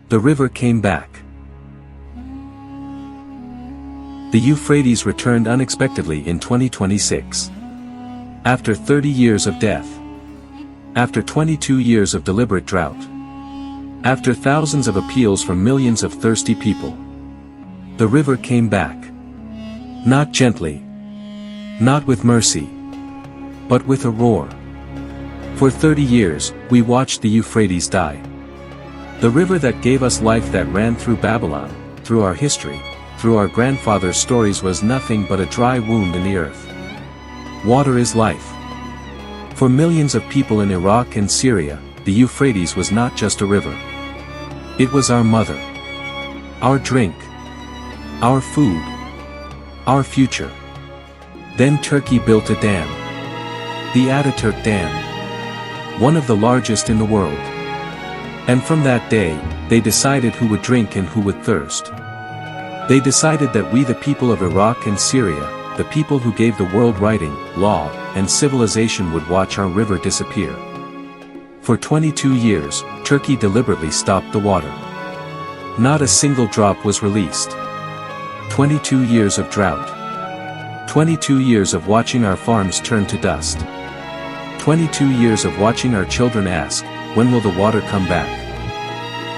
The river came back. The Euphrates returned unexpectedly in 2026. After 30 years of death. After 22 years of deliberate drought. After thousands of appeals from millions of thirsty people. The river came back. Not gently. Not with mercy. But with a roar. For 30 years, we watched the Euphrates die. The river that gave us life, that ran through Babylon, through our history, through our grandfathers' stories, was nothing but a dry wound in the earth. Water is life. For millions of people in Iraq and Syria, the Euphrates was not just a river. It was our mother. Our drink. Our food. Our future. Then Turkey built a dam. The Ataturk Dam. One of the largest in the world. And from that day, they decided who would drink and who would thirst. They decided that we, the people of Iraq and Syria, the people who gave the world writing, law, and civilization, would watch our river disappear. For 22 years, Turkey deliberately stopped the water. Not a single drop was released. 22 years of drought. 22 years of watching our farms turn to dust. 22 years of watching our children ask, when will the water come back?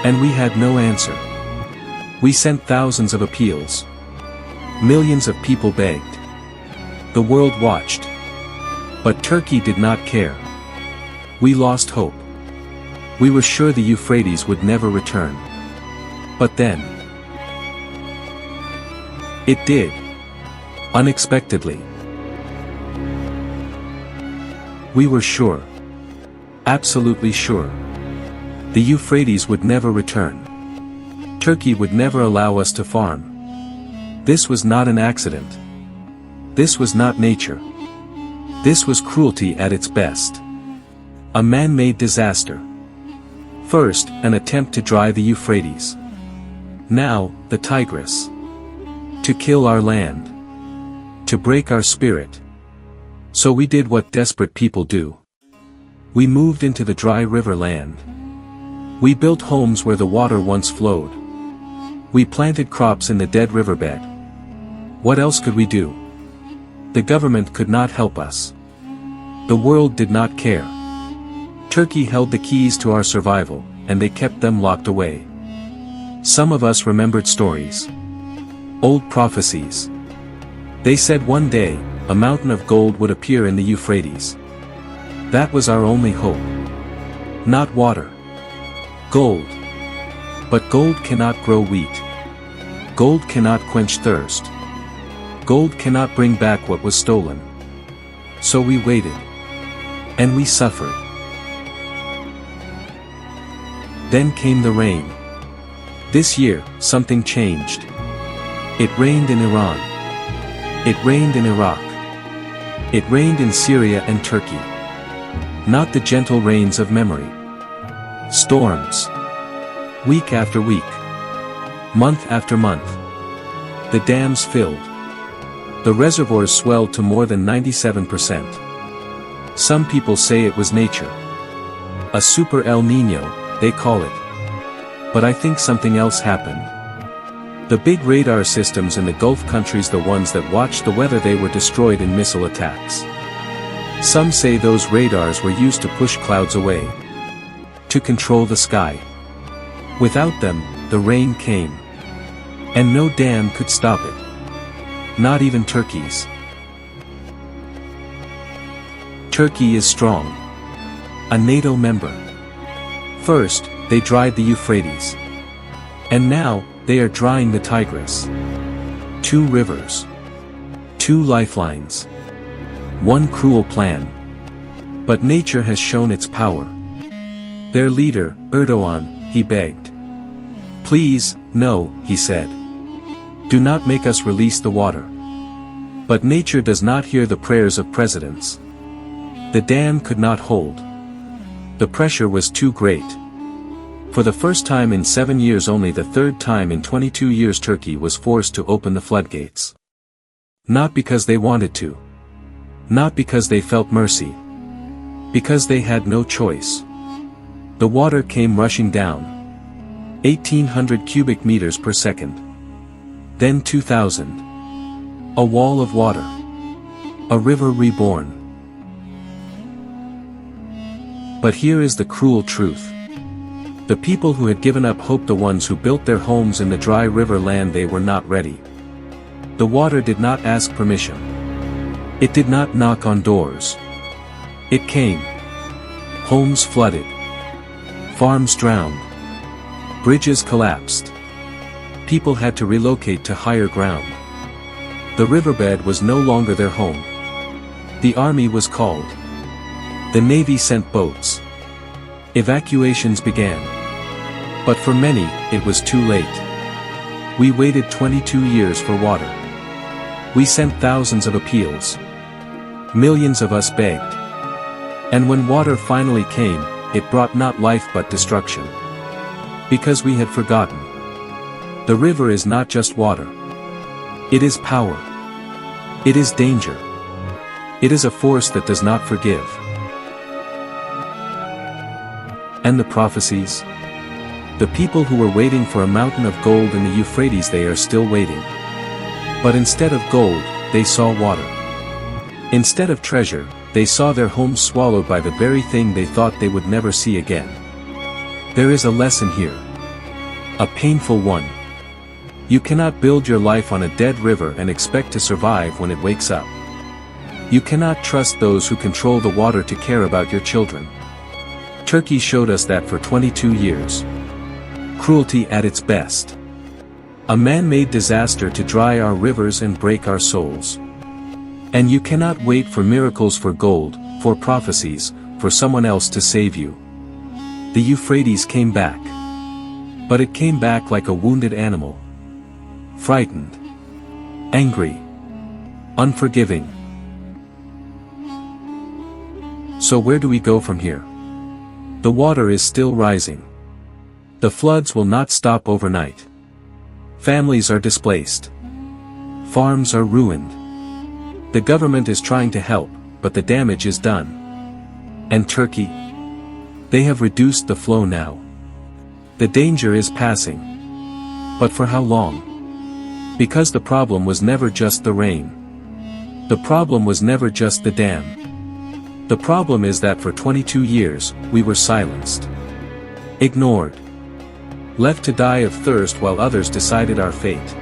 And we had no answer. We sent thousands of appeals. Millions of people begged. The world watched. But Turkey did not care. We lost hope. We were sure the Euphrates would never return. But then, it did. Unexpectedly. We were sure. Absolutely sure. The Euphrates would never return. Turkey would never allow us to farm. This was not an accident. This was not nature. This was cruelty at its best. A man-made disaster. First, an attempt to dry the Euphrates. Now, the Tigris. To kill our land. To break our spirit. So we did what desperate people do. We moved into the dry river land. We built homes where the water once flowed. We planted crops in the dead riverbed. What else could we do? The government could not help us. The world did not care. Turkey held the keys to our survival, and they kept them locked away. Some of us remembered stories. Old prophecies. They said one day, a mountain of gold would appear in the Euphrates. That was our only hope. Not water. Gold. But gold cannot grow wheat. Gold cannot quench thirst. Gold cannot bring back what was stolen. So we waited. And we suffered. Then came the rain. This year, something changed. It rained in Iran. It rained in Iraq. It rained in Syria and Turkey. Not the gentle rains of memory. Storms. Week after week. Month after month. The dams filled. The reservoirs swelled to more than 97%. Some people say it was nature. A super El Niño, they call it. But I think something else happened. The big radar systems in the Gulf countries, the ones that watched the weather, they were destroyed in missile attacks. Some say those radars were used to push clouds away. To control the sky. Without them, the rain came. And no dam could stop it. Not even Turkey's. Turkey is strong. A NATO member. First, they dried the Euphrates. And now, they are drying the Tigris. 2 rivers. 2 lifelines. 1 cruel plan. But nature has shown its power. Their leader, Erdogan, he begged. Please, no, he said. Do not make us release the water. But nature does not hear the prayers of presidents. The dam could not hold. The pressure was too great. For the first time in 7 years, only the third time in 22 years, Turkey was forced to open the floodgates. Not because they wanted to. Not because they felt mercy. Because they had no choice. The water came rushing down. 1,800 cubic meters per second. Then 2,000. A wall of water. A river reborn. But here is the cruel truth. The people who had given up hope, the ones who built their homes in the dry river land, they were not ready. The water did not ask permission. It did not knock on doors. It came. Homes flooded. Farms drowned. Bridges collapsed. People had to relocate to higher ground. The riverbed was no longer their home. The army was called. The navy sent boats. Evacuations began. But for many, it was too late. We waited 22 years for water. We sent thousands of appeals. Millions of us begged. And when water finally came, it brought not life but destruction. Because we had forgotten. The river is not just water. It is power. It is danger. It is a force that does not forgive. And the prophecies? The people who were waiting for a mountain of gold in the Euphrates, they are still waiting. But instead of gold, they saw water. Instead of treasure, they saw their homes swallowed by the very thing they thought they would never see again. There is a lesson here. A painful one. You cannot build your life on a dead river and expect to survive when it wakes up. You cannot trust those who control the water to care about your children. Turkey showed us that for 22 years. Cruelty at its best. A man-made disaster to dry our rivers and break our souls. And you cannot wait for miracles, for gold, for prophecies, for someone else to save you. The Euphrates came back. But it came back like a wounded animal. Frightened. Angry. Unforgiving. So where do we go from here? The water is still rising. The floods will not stop overnight. Families are displaced. Farms are ruined. The government is trying to help, but the damage is done. And Turkey? They have reduced the flow now. The danger is passing. But for how long? Because the problem was never just the rain. The problem was never just the dam. The problem is that for 22 years, we were silenced. Ignored. Left to die of thirst while others decided our fate.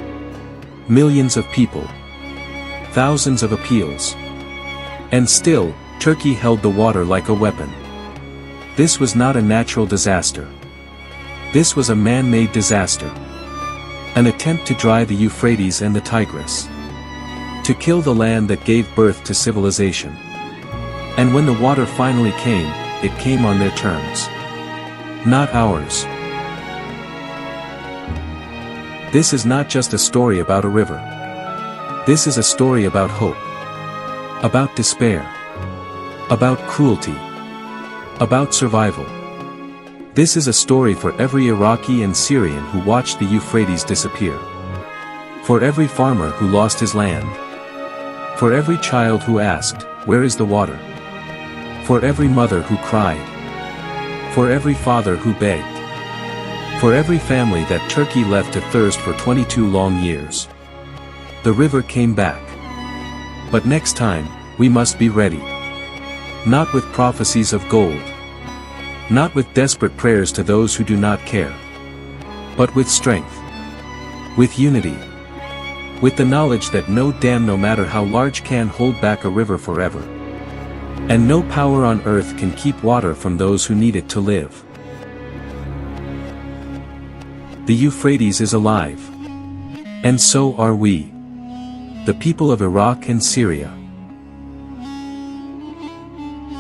Millions of people. Thousands of appeals. And still, Turkey held the water like a weapon. This was not a natural disaster. This was a man-made disaster. An attempt to dry the Euphrates and the Tigris. To kill the land that gave birth to civilization. And when the water finally came, it came on their terms. Not ours. This is not just a story about a river. This is a story about hope. About despair. About cruelty. About survival. This is a story for every Iraqi and Syrian who watched the Euphrates disappear. For every farmer who lost his land. For every child who asked, "Where is the water?" For every mother who cried. For every father who begged. For every family that Turkey left to thirst for 22 long years. The river came back. But next time, we must be ready. Not with prophecies of gold. Not with desperate prayers to those who do not care. But with strength. With unity. With the knowledge that no dam, no matter how large, can hold back a river forever. And no power on earth can keep water from those who need it to live. The Euphrates is alive. And so are we. The people of Iraq and Syria.